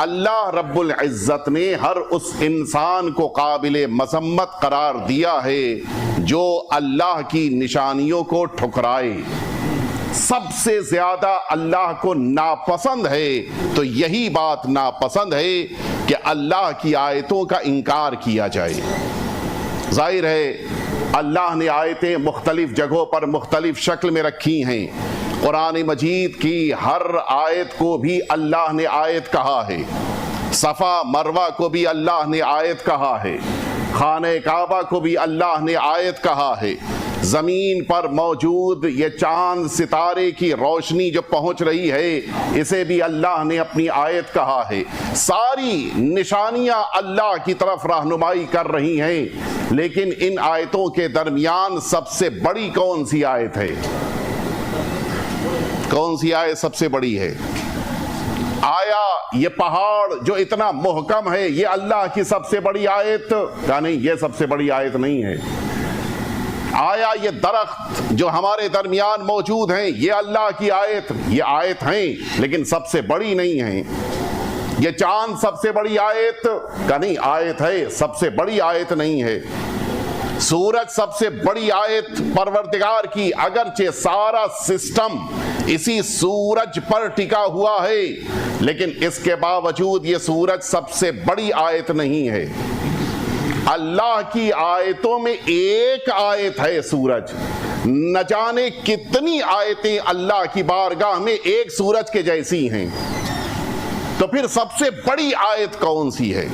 اللہ رب العزت نے ہر اس انسان کو قابل مذمت قرار دیا ہے جو اللہ کی نشانیوں کو ٹھکرائے۔ سب سے زیادہ اللہ کو ناپسند ہے تو یہی بات ناپسند ہے کہ اللہ کی آیتوں کا انکار کیا جائے۔ ظاہر ہے اللہ نے آیتیں مختلف جگہوں پر مختلف شکل میں رکھی ہیں۔ قرآن مجید کی ہر آیت کو بھی اللہ نے آیت کہا ہے، صفا مروہ کو بھی اللہ نے آیت کہا ہے، خانہ کعبہ کو بھی اللہ نے آیت کہا ہے، زمین پر موجود یہ چاند ستارے کی روشنی جو پہنچ رہی ہے اسے بھی اللہ نے اپنی آیت کہا ہے۔ ساری نشانیاں اللہ کی طرف رہنمائی کر رہی ہیں، لیکن ان آیتوں کے درمیان سب سے بڑی کون سی آیت ہے؟ کون سی آیت سب سے بڑی ہے؟ آیا یہ پہاڑ جو اتنا محکم ہے یہ اللہ کی سب سے بڑی آیت؟ کہا نہیں، یہ سب سے بڑی آیت نہیں ہے۔ آیا یہ درخت جو ہمارے درمیان موجود ہیں یہ اللہ کی آیت؟ یہ آیت ہیں لیکن سب سے بڑی نہیں ہیں۔ یہ چاند سب سے بڑی آیت؟ کہا نہیں، آیت ہے، سب سے بڑی آیت نہیں ہے۔ سورج سب سے بڑی آیت پروردگار کی، اگرچہ سارا سسٹم اسی سورج پر ٹکا ہوا ہے لیکن اس کے باوجود یہ سورج سب سے بڑی آیت نہیں ہے۔ اللہ کی آیتوں میں ایک آیت ہے سورج، نہ جانے کتنی آیتیں اللہ کی بارگاہ میں ایک سورج کے جیسی ہیں۔ تو پھر سب سے بڑی آیت کون سی ہے؟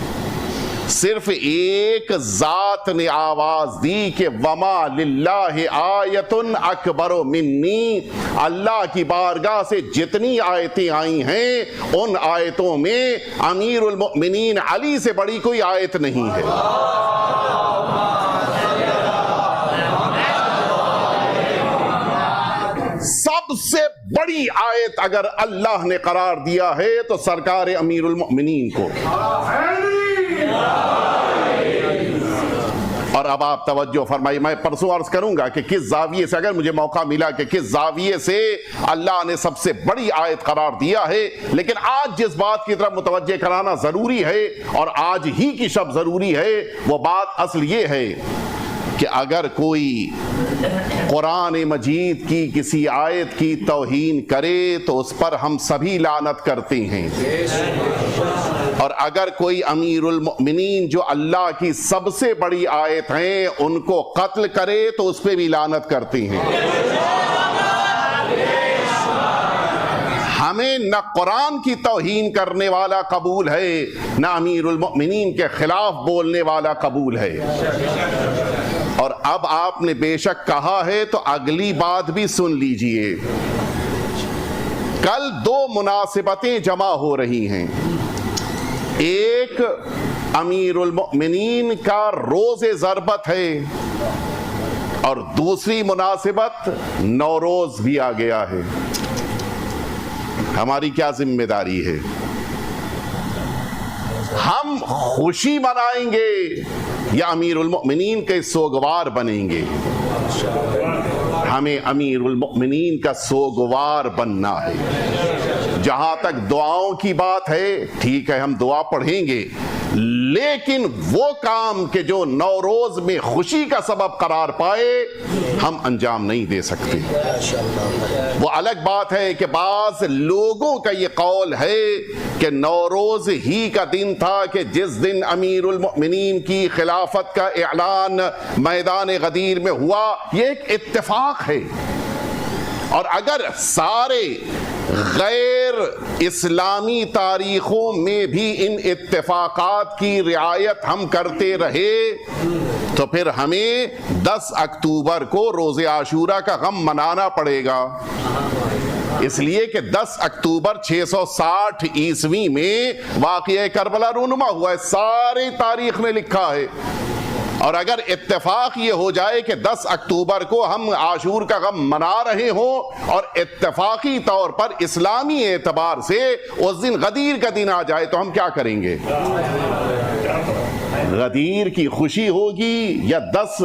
صرف ایک ذات نے آواز دی کہ وما للہ آیت اکبر منی، اللہ کی بارگاہ سے جتنی آیتیں آئی ہیں ان آیتوں میں امیر المؤمنین علی سے بڑی کوئی آیت نہیں ہے۔ سب سے بڑی آیت اگر اللہ نے قرار دیا ہے تو سرکار امیر المؤمنین کو۔ اور اب آپ توجہ فرمائیے، میں پرسوں عرض کروں گا کہ کس زاویے سے، اگر مجھے موقع ملا کہ کس زاویے سے اللہ نے سب سے بڑی آیت قرار دیا ہے، لیکن آج جس بات کی طرف متوجہ کرانا ضروری ہے اور آج ہی کی شب ضروری ہے، وہ بات اصل یہ ہے کہ اگر کوئی قرآن مجید کی کسی آیت کی توہین کرے تو اس پر ہم سبھی لعنت کرتے ہیں، اور اگر کوئی امیر المؤمنین جو اللہ کی سب سے بڑی آیت ہیں ان کو قتل کرے تو اس پہ بھی لعنت کرتے ہیں۔ ہمیں نہ قرآن کی توہین کرنے والا قبول ہے نہ امیر المؤمنین کے خلاف بولنے والا قبول ہے۔ اور اب آپ نے بے شک کہا ہے تو اگلی بات بھی سن لیجئے۔ کل دو مناسبتیں جمع ہو رہی ہیں، ایک امیر المؤمنین کا روز ضربت ہے اور دوسری مناسبت نوروز بھی آ گیا ہے۔ ہماری کیا ذمہ داری ہے؟ ہم خوشی منائیں گے یا امیر المؤمنین کے سوگوار بنیں گے؟ ہمیں امیر المؤمنین کا سوگوار بننا ہے۔ جہاں تک دعاؤں کی بات ہے ٹھیک ہے، ہم دعا پڑھیں گے، لیکن وہ کام کہ جو نوروز میں خوشی کا سبب قرار پائے ہم انجام نہیں دے سکتے۔ وہ الگ بات ہے کہ بعض لوگوں کا یہ قول ہے کہ نوروز ہی کا دن تھا کہ جس دن امیر المؤمنین کی خلافت کا اعلان میدان غدیر میں ہوا، یہ ایک اتفاق ہے۔ اور اگر سارے غیر اسلامی تاریخوں میں بھی ان اتفاقات کی رعایت ہم کرتے رہے تو پھر ہمیں 10 اکتوبر کو روز عاشورہ کا غم منانا پڑے گا، اس لیے کہ 10 اکتوبر 660 عیسوی میں واقعہ کربلا رونما ہوا ہے، ساری تاریخ میں لکھا ہے۔ اور اگر اتفاق یہ ہو جائے کہ 10 اکتوبر کو ہم عاشور کا غم منا رہے ہوں اور اتفاقی طور پر اسلامی اعتبار سے اس دن غدیر کا دن آ جائے تو ہم کیا کریں گے؟ غدیر کی خوشی ہوگی یا 10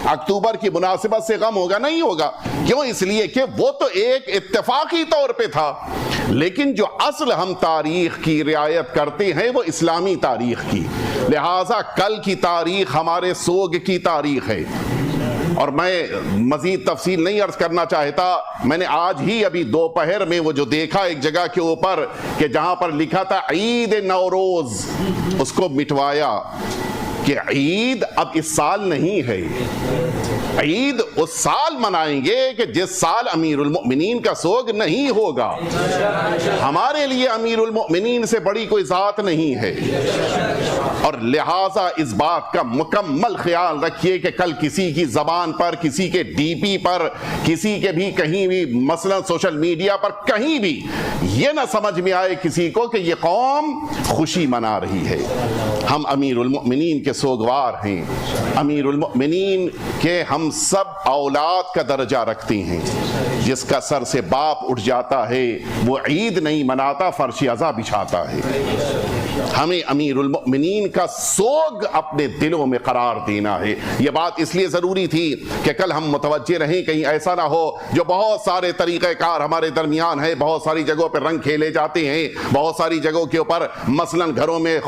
اکتوبر کی مناسبت سے غم ہوگا؟ نہیں ہوگا. کیوں؟ اس لیے کہ وہ تو ایک اتفاقی طور پہ تھا، لیکن جو اصل ہم تاریخ کی رعایت کرتے ہیں وہ اسلامی تاریخ کی. لہٰذا کل کی تاریخ ہمارے سوگ کی تاریخ ہے. اور میں مزید تفصیل نہیں عرض کرنا چاہتا. میں نے آج ہی ابھی دوپہر میں وہ جو دیکھا ایک جگہ کے اوپر کہ جہاں پر لکھا تھا عید نوروز، اس کو مٹوایا کہ عید اب اس سال نہیں ہے. عید اس سال منائیں گے کہ جس سال امیر المؤمنین کا سوگ نہیں ہوگا. ہمارے لیے امیر المؤمنین سے بڑی کوئی ذات نہیں ہے. اور لہٰذا اس بات کا مکمل خیال رکھیے کہ کل کسی کی زبان پر، کسی کے ڈی پی پر، کسی کے بھی کہیں بھی مثلا سوشل میڈیا پر کہیں بھی یہ نہ سمجھ میں آئے کسی کو کہ یہ قوم خوشی منا رہی ہے. ہم امیر المؤمنین کے سوگوار ہیں. امیر المؤمنین کے ہم سب اولاد کا درجہ رکھتے ہیں. جس کا سر سے باپ اٹھ جاتا ہے وہ عید نہیں مناتا، فرش عزا بچھاتا ہے. ہمیں امیر المؤمنین کا سوگ اپنے دلوں میں قرار دینا ہے. یہ بات اس لیے ضروری تھی کہ کل ہم متوجہ رہیں، کہیں ایسا نہ ہو جو بہت سارے طریقہ کار ہمارے درمیان ہے. بہت ساری جگہوں پہ رنگ کھیلے جاتے ہیں، بہت ساری جگہوں کے اوپر مثلا گھروں میں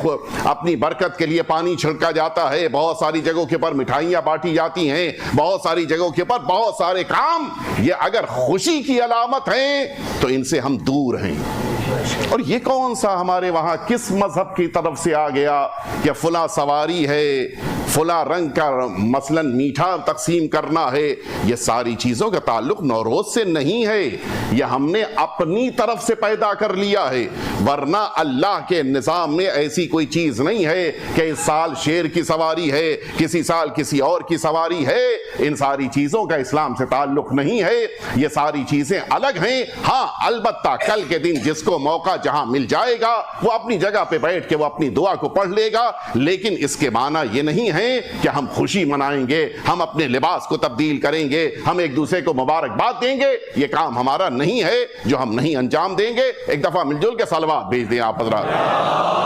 اپنی برکت کے لیے پانی چھڑکا جاتا ہے، بہت ساری جگہوں کے اوپر مٹھائیاں بانٹی جاتی ہیں، بہت ساری جگہوں کے اوپر بہت سارے کام. یہ اگر خوشی کی علامت ہیں تو ان سے ہم دور ہیں. اور یہ کون سا ہمارے وہاں کس مذہب کی طرف سے آ گیا کہ فلاں سواری ہے، فلاں رنگ کا مثلا میٹھا تقسیم کرنا ہے؟ یہ ساری چیزوں کا تعلق نوروز سے نہیں ہے. یہ ہم نے اپنی طرف سے پیدا کر لیا ہے، ورنہ اللہ کے نظام میں ایسی کوئی چیز نہیں ہے کہ اس سال شیر کی سواری ہے، کسی سال کسی اور کی سواری ہے. ان ساری چیزوں کا اسلام سے تعلق نہیں ہے. یہ ساری چیزیں الگ ہیں. ہاں البتہ کل کے دن جس کو موقع جہاں مل جائے گا وہ اپنی جگہ پہ بیٹھ کے وہ اپنی دعا کو پڑھ لے گا. لیکن اس کے معنی یہ نہیں ہے کہ ہم خوشی منائیں گے، ہم اپنے لباس کو تبدیل کریں گے، ہم ایک دوسرے کو مبارکباد دیں گے. یہ کام ہمارا نہیں ہے جو ہم نہیں انجام دیں گے. ایک دفعہ مل جل کے صلوات بھیج دیں آپ حضرات.